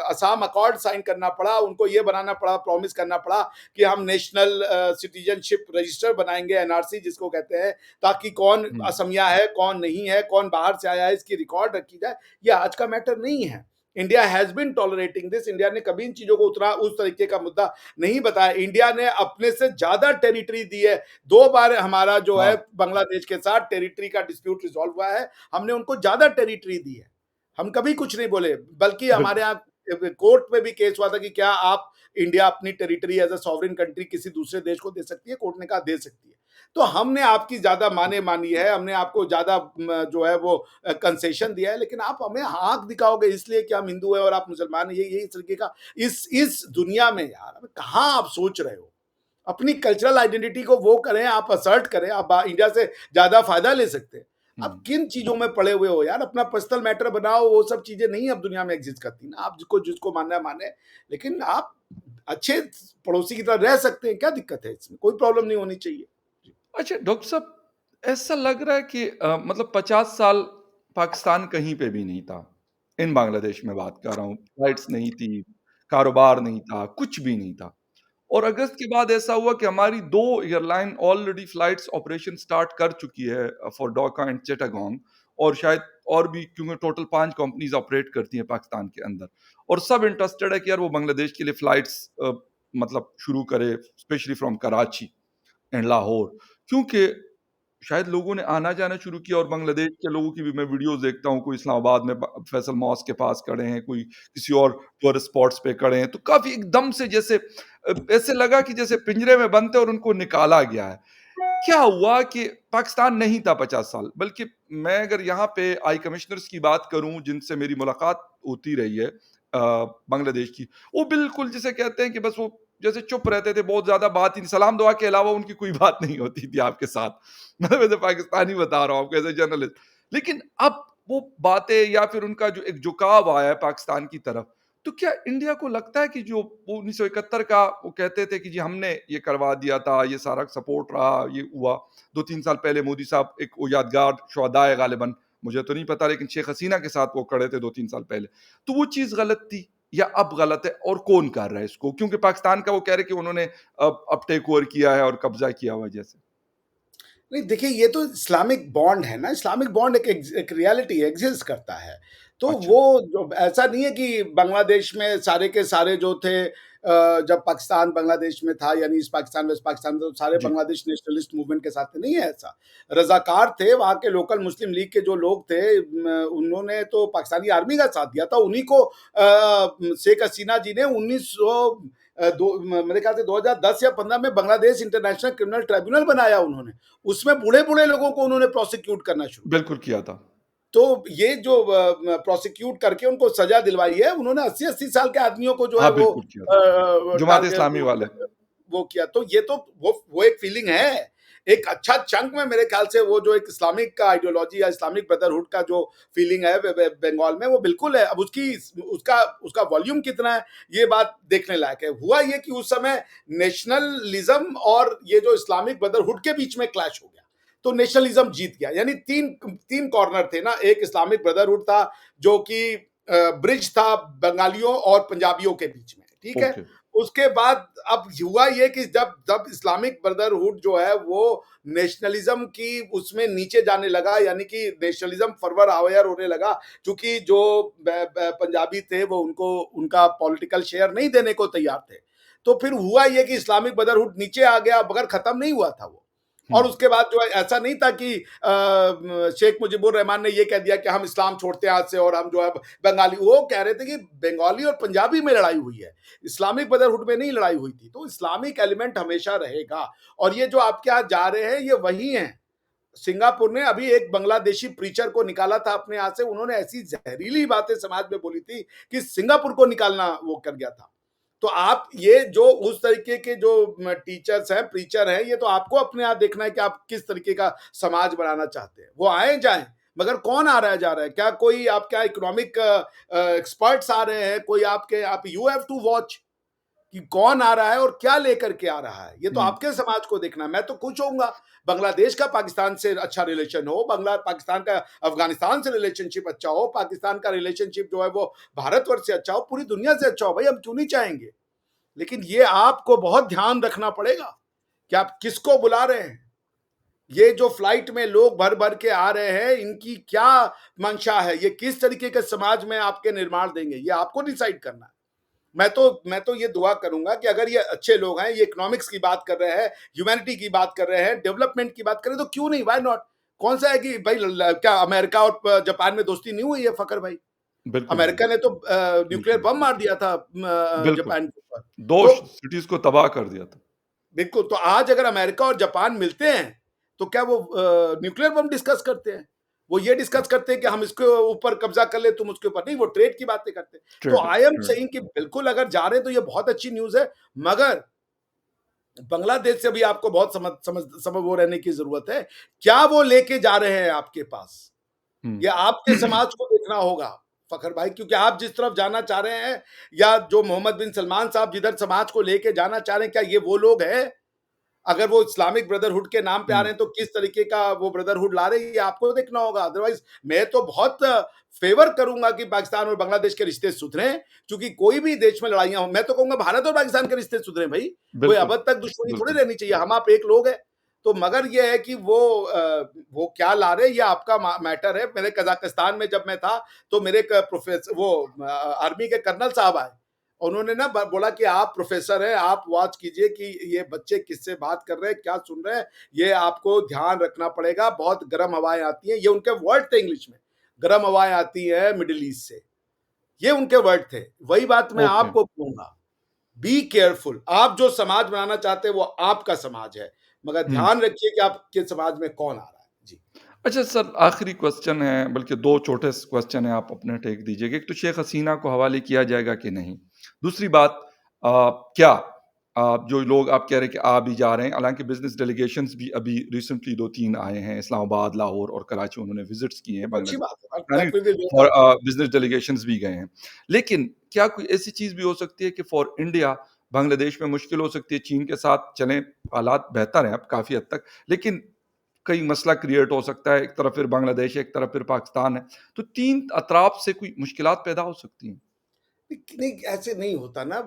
असम अकॉर्ड साइन करना पड़ा उनको ये बनाना पड़ा प्रॉमिस करना पड़ा कि हम नेशनल सिटीजनशिप रजिस्टर बनाएंगे एनआरसी जिसको कहते हैं ताकि कौन हुँ, असमिया है कौन नहीं है कौन बाहर से आया है इसकी रिकॉर्ड रखी जाए ये आज का मैटर नहीं है India has been tolerating this India ने कभी इन चीजों को उतना उस तरीके का मुद्दा नहीं बताया इंडिया ने अपने से ज्यादा टेरिटरी दी है 2 बार हमारा जो है हाँ, बांग्लादेश के साथ टेरिटरी का डिस्प्यूट रिजॉल्व हुआ है हमने उनको ज्यादा टेरिटरी दी है हम कभी कुछ नहीं बोले बल्कि हमारे बिल्कुल। यहाँ कोर्ट में भी केस हुआ था कि क्या आप इंडिया अपनी territory as a sovereign country किसी दूसरे देश को दे सकती है कोर्ट ने कहा दे सकती है तो हमने आपकी ज्यादा माने मानी है हमने आपको ज्यादा जो है वो कंसेशन दिया है लेकिन आप हमें आंख दिखाओगे इसलिए कि हम हिंदू हैं और आप मुसलमान हैं ये तरीके का इस दुनिया में यार कहाँ आप सोच रहे हो अपनी कल्चरल आइडेंटिटी को वो करें आप असर्ट करें आप इंडिया से ज्यादा फायदा ले सकते हैं हुँ। आप किन चीजों में पड़े हुए हो यार अपना पर्सनल मैटर बनाओ वो सब चीजें नहीं अब दुनिया में एग्जिस्ट करती ना आप जिसको जिसको मानना है माने लेकिन आप अच्छे पड़ोसी की तरह रह सकते हैं क्या दिक्कत है इसमें कोई प्रॉब्लम नहीं होनी चाहिए अच्छा डॉक्टर साहब ऐसा लग रहा है कि मतलब 50 साल पाकिस्तान कहीं पे भी नहीं था। इन बांग्लादेश में बात कर रहा हूँ। फ्लाइट्स नहीं थी, कारोबार नहीं था, कुछ भी नहीं था। और अगस्त के बाद ऐसा हुआ कि हमारी 2 airline already flights operation start कर चुकी है फॉर डोका एंड चिटागोंग और शायद और भी क्योंकि टोटल 5 कंपनीज़ ऑपरेट करती हैं पाकिस्तान के अंदर। और सब इंटरेस्टेड है कि यार वो बांग्लादेश के लिए फ्लाइट्स मतलब शुरू करे specially from Karachi and Lahore. क्योंकि शायद लोगों ने आना-जाना शुरू किया और बांग्लादेश के लोगों की भी मैं वीडियोज़ देखता हूँ, कोई इस्लामाबाद में फैसल मॉस्क के पास खड़े हैं, कोई किसी और टूरिस्ट स्पॉट्स पे खड़े हैं, तो काफ़ी एकदम से जैसे ऐसे लगा कि जैसे पिंजरे में बंद थे और उनको निकाला गया है। क्या हुआ कि पाकिस्तान नहीं था 50 साल, बल्कि मैं अगर यहाँ पे हाई कमिश्नर्स की बात करूँ, जिनसे मेरी मुलाकात होती रही है बांग्लादेश की, वो बिल्कुल जिसे कहते हैं कि बस वो जैसे चुप रहते थे, बहुत ज़्यादा बात ही नहीं सलाम दुआ के अलावा उनकी कोई बात नहीं होती थी आपके साथ। मैं वैसे पाकिस्तानी बता रहा हूँ आपको एज़ अ जर्नलिस्ट। लेकिन अब वो बातें या फिर उनका जो एक झुकाव आया है पाकिस्तान की तरफ, तो क्या इंडिया को लगता है कि जो वो 1971 का वो कहते थे कि जी हमने ये करवा दिया था, ये सारा सपोर्ट रहा, ये हुआ। 2-3 साल पहले मोदी साहब एक वो यादगार शुहदाए गालिबन, मुझे तो नहीं पता लेकिन शेख हसीना के साथ वो खड़े थे 2-3 साल पहले। तो वो चीज़ गलत थी या अब गलत है और कौन कर रहा है इसको? क्योंकि पाकिस्तान का वो कह रहे हैं कि उन्होंने अब टेक ओवर किया है और कब्ज़ा किया हुआ है जैसे। नहीं देखिए ये तो इस्लामिक बॉन्ड है ना इस्लामिक बॉन्ड एक रियलिटी एग्जिस्ट करता है तो अच्छा, वो जो ऐसा नहीं है कि बांग्लादेश में सारे के सारे जो थे जब पाकिस्तान बांग्लादेश में था, यानी ईस्ट पाकिस्तान वेस्ट पाकिस्तान में, तो सारे जी। बांग्लादेश नेशनलिस्ट मूवमेंट के साथ थे, नहीं है ऐसा। रजाकार थे, वहाँ के लोकल मुस्लिम लीग के जो लोग थे, उन्होंने तो पाकिस्तानी आर्मी का साथ दिया था। उन्हीं को शेख हसीना जी ने 1902 मेरे ख्याल से 2010 या 15 में बांग्लादेश इंटरनेशनल क्रिमिनल ट्राइब्यूनल बनाया उन्होंने। उसमें बूढ़े-बूढ़े लोगों को उन्होंने प्रोसिक्यूट करना शुरू किया। बिल्कुल किया था। तो ये जो प्रोसिक्यूट करके उनको सजा दिलवाई है, उन्होंने 80-80 साल के आदमियों को जो है हाँ, वो बिल्कुल किया था। जमात टारगेट इस्लामी वाले। वो किया। तो ये तो वो एक फीलिंग है। एक अच्छा चंक में मेरे ख्याल से वो जो एक इस्लामिक का आइडियोलॉजी या इस्लामिक ब्रदरहुड का जो फीलिंग है बंगाल में, वो बिल्कुल है। अब उसका उसका वॉल्यूम कितना है, ये बात देखने लायक है। हुआ ये कि उस समय नेशनलिज्म और ये जो इस्लामिक ब्रदरहुड के बीच में क्लैश हो गया, तो नेशनलिज्म जीत गया। यानी तीन तीन कॉर्नर थे ना, एक इस्लामिक ब्रदरहुड था जो कि ब्रिज था बंगालियों और पंजाबियों के बीच में, ठीक है। ओके। उसके बाद अब हुआ ये कि जब जब इस्लामिक ब्रदरहुड जो है वो नेशनलिज्म की उसमें नीचे जाने लगा, यानी कि नेशनलिज्म फर्वर अवेयर होने लगा, क्योंकि जो पंजाबी थे वो उनको उनका पॉलिटिकल शेयर नहीं देने को तैयार थे। तो फिर हुआ ये कि इस्लामिक ब्रदरहुड नीचे आ गया, मगर खत्म नहीं हुआ था वो। और उसके बाद जो है ऐसा नहीं था कि शेख मुजीबुर रहमान ने ये कह दिया कि हम इस्लाम छोड़ते हैं आज से और हम जो है बंगाली, वो कह रहे थे कि बंगाली और पंजाबी में लड़ाई हुई है, इस्लामिक ब्रदरहुड में नहीं लड़ाई हुई थी। तो इस्लामिक एलिमेंट हमेशा रहेगा। और ये जो आपके यहाँ जा रहे हैं, ये वही हैं। सिंगापुर ने अभी एक बांग्लादेशी प्रीचर को निकाला था अपने यहाँ से, उन्होंने ऐसी जहरीली बातें समाज में बोली थी कि सिंगापुर को निकालना वो कर गया था। तो आप ये जो उस तरीके के जो टीचर्स हैं, प्रीचर हैं, ये तो आपको अपने यहाँ देखना है कि आप किस तरीके का समाज बनाना चाहते हैं। वो आए जाएं, मगर कौन आ रहा है जा रहा है? क्या कोई आपका इकोनॉमिक एक्सपर्ट्स आ रहे हैं? कोई आपके आप यू हैव टू वॉच कि कौन आ रहा है और क्या लेकर के आ रहा है। ये तो हुँ। आपके समाज को देखना है। मैं तो खुश होऊंगा बांग्लादेश का पाकिस्तान से अच्छा रिलेशन हो, पाकिस्तान का अफगानिस्तान से रिलेशनशिप अच्छा हो, पाकिस्तान का रिलेशनशिप जो है वो भारतवर्ष से अच्छा हो, पूरी दुनिया से अच्छा हो। भाई हम क्यों नहीं चाहेंगे? लेकिन ये आपको बहुत ध्यान रखना पड़ेगा कि आप किसको बुला रहे हैं। ये जो फ्लाइट में लोग भर भर के आ रहे हैं, इनकी क्या मंशा है, ये किस तरीके के समाज में आपके निर्माण देंगे, ये आपको डिसाइड करना है। मैं तो ये दुआ करूंगा कि अगर ये अच्छे लोग हैं, ये इकोनॉमिक्स की बात कर रहे हैं, ह्यूमैनिटी की बात कर रहे हैं, डेवलपमेंट की बात कर रहे हैं, तो क्यों नहीं, व्हाई नॉट? कौन सा है कि भाई क्या अमेरिका और जापान में दोस्ती नहीं हुई है फकर भाई? बिल्कुल हुई अमेरिका है। ने तो न्यूक्लियर बिल्कुल। बम मार दिया था बिल्कुल। जापान के ऊपर। 2 तो सिटीज़ को तबाह कर दिया था। बिल्कुल, तो आज अगर अमेरिका और जापान मिलते हैं, तो क्या वो न्यूक्लियर बम डिस्कस करते हैं? वो ये डिस्कस करते हैं कि हम इसके ऊपर कब्जा कर ले, तुम उसके ऊपर नहीं, वो ट्रेड की बातें करते हैं। तो trade I am trade. Saying कि बिल्कुल अगर जा रहे हैं तो ये बहुत अच्छी न्यूज़ है, मगर बांग्लादेश से भी आपको बहुत समझ वो रहने की ज़रूरत है। क्या वो लेके जा रहे हैं आपके पास? हुँ। ये आपके समाज को देखना होगा फ़खर भाई, क्योंकि आप जिस तरफ जाना चाह रहे हैं, या जो मोहम्मद बिन सलमान साहब जिधर समाज को लेके जाना चाह रहे हैं, क्या ये वो लोग हैं? अगर वो इस्लामिक ब्रदरहुड के नाम पे आ हुँ। रहे हैं, तो किस तरीके का वो ब्रदरहुड ला रहे हैं, ये आपको देखना होगा। अदरवाइज मैं तो बहुत फेवर करूंगा कि पाकिस्तान और बांग्लादेश के रिश्ते सुधरें, क्योंकि कोई भी देश में लड़ाइयां हो, मैं तो कहूंगा भारत और पाकिस्तान के रिश्ते सुधरें भाई। कोई बिल्कुल, अब तक दुश्मनी थोड़ी बिल्कुल। रहनी चाहिए, हम आप एक लोग हैं। तो मगर ये है कि वो क्या ला रहे हैं, ये आपका मैटर है। मेरे कजाकिस्तान में जब मैं था, तो मेरे प्रोफेसर वो आर्मी के कर्नल साहब आए, उन्होंने ना बोला कि आप प्रोफेसर हैं, आप वॉच कीजिए कि ये बच्चे किससे बात कर रहे हैं, क्या सुन रहे हैं, ये आपको ध्यान रखना पड़ेगा। बहुत गर्म हवाएं आती हैं, ये उनके वर्ड थे इंग्लिश में, गर्म हवाएं आती हैं मिडिल ईस्ट से, ये उनके वर्ड थे। वही बात मैं ओके। आपको कहूंगा, बी केयरफुल। आप जो समाज बनाना चाहते हैं वो आपका समाज है, मगर हुँ। ध्यान रखिए कि आपके समाज में कौन आ रहा है। जी। अच्छा सर, आखिरी क्वेश्चन है, बल्कि 2 छोटे स क्वेश्चन हैं, आप अपना टेक दीजिएगा। एक तो शेख हसीना को हवाले किया जाएगा कि नहीं? दूसरी बात, क्या जो लोग आप कह रहे हैं कि आ भी जा रहे हैं, हालाँकि बिज़नेस डेलीगेशंस भी अभी रिसेंटली 2-3 आए हैं, इस्लामाबाद, लाहौर और कराची उन्होंने विज़िट्स किए हैं अच्छी बात है, यानी that will be for welcome. Business delegations भी गए हैं। लेकिन क्या कोई ऐसी चीज़ भी हो सकती है कि फॉर इंडिया बांग्लादेश में मुश्किल हो सकती है, चीन के साथ चलें, हालात बेहतर हैं अब काफ़ी हद तक, लेकिन कई मसला क्रिएट हो सकता है, एक तरफ फिर बांग्लादेश है, एक तरफ फिर पाकिस्तान है, तो 3 अतराफ से कोई मुश्किलात पैदा हो सकती हैं। नहीं, ऐसे नहीं होता ना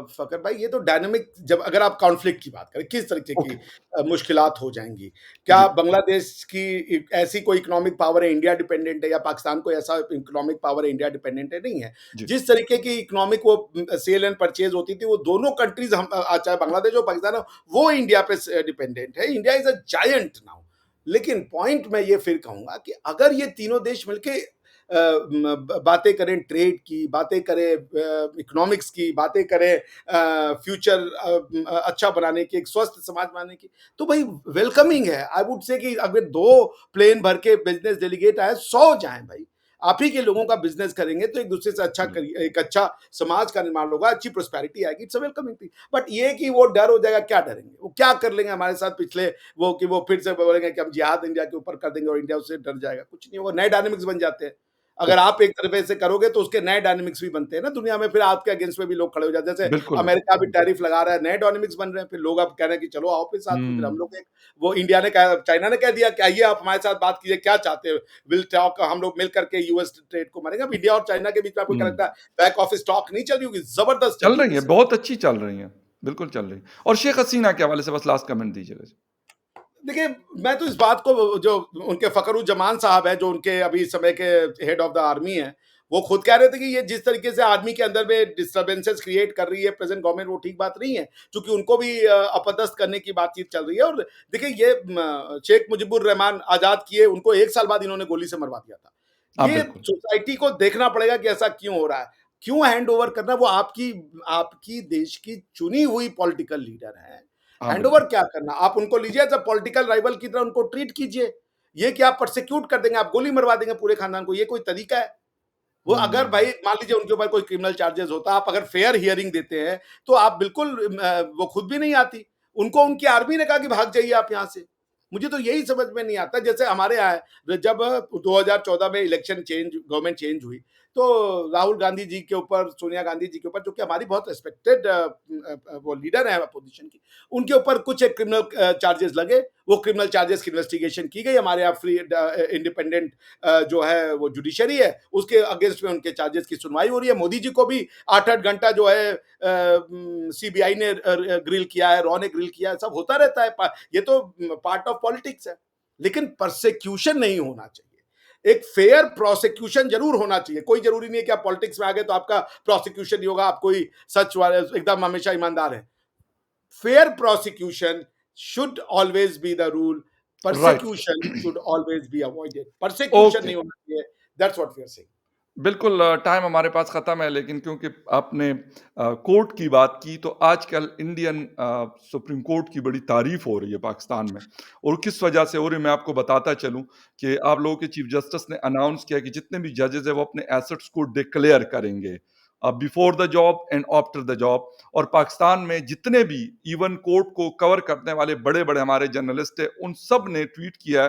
फ़खर भाई, ये तो डायनामिक, जब अगर आप कॉन्फ्लिक्ट की बात करें, किस तरीके की ओके, मुश्किलात हो जाएँगी? क्या जी, बांग्लादेश की ऐसी कोई इकोनॉमिक पावर है, इंडिया डिपेंडेंट है, या पाकिस्तान कोई ऐसा इकोनॉमिक पावर है, इंडिया डिपेंडेंट है? नहीं है। जी, जिस तरीके की इकोनॉमिक वो सेल एंड परचेज़ होती थी, वो दोनों कंट्रीज़, चाहे बांग्लादेश हो, पाकिस्तान हो, वो इंडिया पे डिपेंडेंट है। India is a giant now. लेकिन पॉइंट मैं ये फिर कहूँगा कि अगर ये तीनों देश मिलके बातें करें ट्रेड की, बातें करें इकोनॉमिक्स की, बातें करें फ्यूचर अच्छा बनाने की, एक स्वस्थ समाज बनाने की, तो भाई वेलकमिंग है। आई वुड से कि अगर 2 प्लेन भर के बिज़नेस डेलीगेट आए, 100 जाएँ भाई। आप ही के लोगों का बिज़नेस करेंगे तो एक दूसरे से अच्छा बिल्कुल, एक अच्छा समाज का निर्माण होगा, अच्छी प्रॉस्पेरिटी आएगी, it's a welcoming thing. But ये कि वो डर हो जाएगा, क्या डरेंगे? वो क्या कर लेंगे हमारे साथ पिछले, वो कि वो फिर से बोलेंगे कि हम जिहाद इंडिया के ऊपर कर देंगे और इंडिया उससे डर जाएगा। कुछ नहीं होगा, नए डायनामिक्स बन जाते हैं। अगर ओके, आप एक तरफ़े से करोगे तो उसके नए डायनामिक्स भी बनते हैं ना दुनिया में, फिर आपके अगेंस्ट में भी लोग खड़े हो जाते हैं। जैसे बिल्कुल, अमेरिका भी टैरिफ लगा रहा है, नए डायनामिक्स बन रहे हैं, फिर लोग अब कह रहे हैं कि चलो आओ फिर साथ में, फिर हम हुँ, लोग एक, वो इंडिया ने कहा, चाइना ने कह दिया कि आइए आप हमारे साथ बात कीजिए, क्या चाहते हो? विल टॉक, हम लोग मिल करके यूएस ट्रेड को मारेंगे। अब इंडिया और चाइना के बीच में आपको क्या हुँ, लगता है बैक ऑफिस टॉक नहीं चल रही होगी? ज़बरदस्त चल चल रही रही होगी है, सर। बहुत अच्छी चल रही हैं, बिल्कुल चल रही हैं। और शेख हसीना के हवाले से बस लास्ट कमेंट दीजिएगा जी। देखिए, मैं तो इस बात को, जो उनके फ़खरुज्जमान साहब हैं, जो उनके अभी इस समय के हेड ऑफ़ द आर्मी हैं, वो खुद कह रहे थे कि ये जिस तरीके से आर्मी के अंदर में डिस्टर्बेंसेस क्रिएट कर रही है प्रेज़ेंट गवर्नमेंट, वो ठीक बात नहीं है। चूँकि उनको भी अपदस्थ करने की बातचीत चल रही है। और देखिए, ये शेख मुजीबुर रहमान आज़ाद किए, उनको 1 साल बाद इन्होंने गोली से मरवा दिया था। हाँ, ये बिल्कुल। सोसाइटी को देखना पड़ेगा कि ऐसा क्यों हो रहा है? क्यों हैंडओवर करना? वो आपकी आपकी देश की चुनी हुई पॉलिटिकल लीडर हैं। हाँ, हैंडओवर बिल्कुल। क्या करना? आप उनको लीजिए एज़ अ पॉलिटिकल राइवल की तरह उनको ट्रीट कीजिए। ये कि आप प्रोसिक्यूट कर देंगे, आप गोली मरवा देंगे पूरे खानदान को, ये कोई तरीका है? वो अगर भाई हुँ, मान लीजिए उनके ऊपर कोई क्रिमिनल चार्जेस होता, आप अगर फेयर हियरिंग देते हैं, तो आप बिल्कुल वो खुद भी नहीं आती। उनको उनकी आर्मी ने कहा कि भाग जाइए आप यहाँ से। मुझे तो यही समझ में नहीं आता, जैसे हमारे यहाँ है, जब 2014 में इलेक्शन चेंज, गवर्नमेंट चेंज हुई, तो राहुल गांधी जी के ऊपर, सोनिया गांधी जी के ऊपर, जो कि हमारी बहुत रिस्पेक्टेड वो लीडर है अपोजिशन की, उनके ऊपर कुछ एक क्रिमिनल चार्जेस लगे। वो क्रिमिनल चार्जेस की इन्वेस्टिगेशन की गई। हमारे यहाँ फ्री इंडिपेंडेंट जो है वो जुडिशरी है, उसके अगेंस्ट में उनके चार्जेस की सुनवाई हो रही है। मोदी जी को भी 8-8 घंटा जो है सीबीआई ने ग्रिल किया है, रॉ ने ग्रिल किया है, सब होता रहता है। ये तो पार्ट ऑफ पॉलिटिक्स है। लेकिन परसिक्यूशन नहीं होना चाहिए। एक फेयर प्रोसिक्यूशन जरूर होना चाहिए। कोई जरूरी नहीं है कि आप पॉलिटिक्स में आ गए तो आपका प्रोसिक्यूशन नहीं होगा, आप कोई सच वाले एकदम हमेशा ईमानदार है। Fair prosecution should always be the rule. Right. Persecution should always be avoided. Persecution okay. नहीं होना चाहिए। That's what we are saying. बिल्कुल टाइम हमारे पास ख़त्म है लेकिन क्योंकि आपने कोर्ट की बात की तो आजकल इंडियन सुप्रीम कोर्ट की बड़ी तारीफ़ हो रही है पाकिस्तान में और किस वजह से हो रही है मैं आपको बताता चलूँ कि आप लोगों के चीफ जस्टिस ने अनाउंस किया कि जितने भी जजेस हैं वो अपने एसेट्स को डिक्लेयर करेंगे before the job and after the job और पाकिस्तान में जितने भी इवन कोर्ट को कवर करने वाले बड़े-बड़े हमारे जर्नलिस्ट हैं उन सब ने ट्वीट किया है,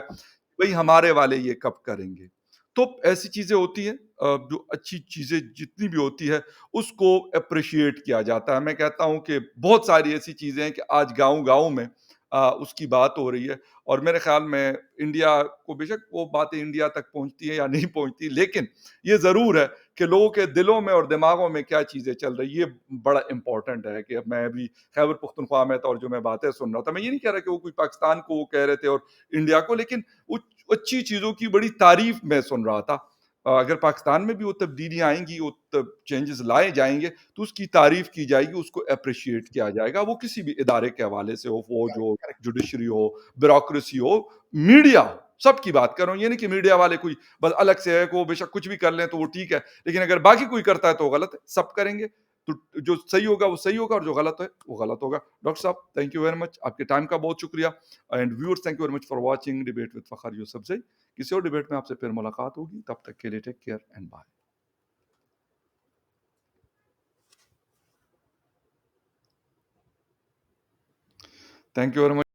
भई हमारे वाले ये कब करेंगे? तो ऐसी चीज़ें होती हैं जो अच्छी चीज़ें जितनी भी होती है, उसको एप्रिशिएट किया जाता है। मैं कहता हूँ कि बहुत सारी ऐसी चीज़ें हैं कि आज गाँव-गाँव में उसकी बात हो रही है और मेरे ख़्याल में इंडिया को बेशक वो बातें इंडिया तक पहुँचती हैं या नहीं पहुँचती, लेकिन ये ज़रूर है कि लोगों के दिलों में और दिमागों में क्या चीज़ें चल रही, ये बड़ा इम्पोर्टेंट है कि अब मैं अभी खैबर पख्तूनख्वा में था और जो मैं बातें सुन रहा था, मैं ये नहीं कह रहा कि वो कोई पाकिस्तान को वो कह रहे थे और इंडिया को, लेकिन वो अच्छी चीज़ों की बड़ी तारीफ़ मैं सुन रहा था। अगर पाकिस्तान में भी वो तब्दीलियाँ आएँगी, वो तब चेंजेज़ लाए जाएँगे, तो उसकी तारीफ़ की जाएगी, उसको एप्रिशिएट किया जाएगा। वो किसी भी इदारे के हवाले से हो, फ़ौज करेक्ट, हो, करेक्ट। जुडिशरी हो, ब्यूरोक्रेसी हो, मीडिया हो, सबकी बात कर रहा हूँ। ये नहीं कि मीडिया वाले कोई बस अलग से है कि वो बेशक कुछ भी कर लें तो वो ठीक है, लेकिन अगर बाकी कोई करता है तो वो गलत है। सब करेंगे, तो जो सही होगा वो सही होगा और जो गलत है, वो गलत होगा। डॉक्टर साहब, थैंक यू वेरी मच। आपके टाइम का बहुत शुक्रिया and viewers thank you very much for watching debate with Fakhar Yousafzai. किसी और डिबेट में आपसे फिर मुलाकात होगी, तब तक के लिए take care and bye. Thank you very much.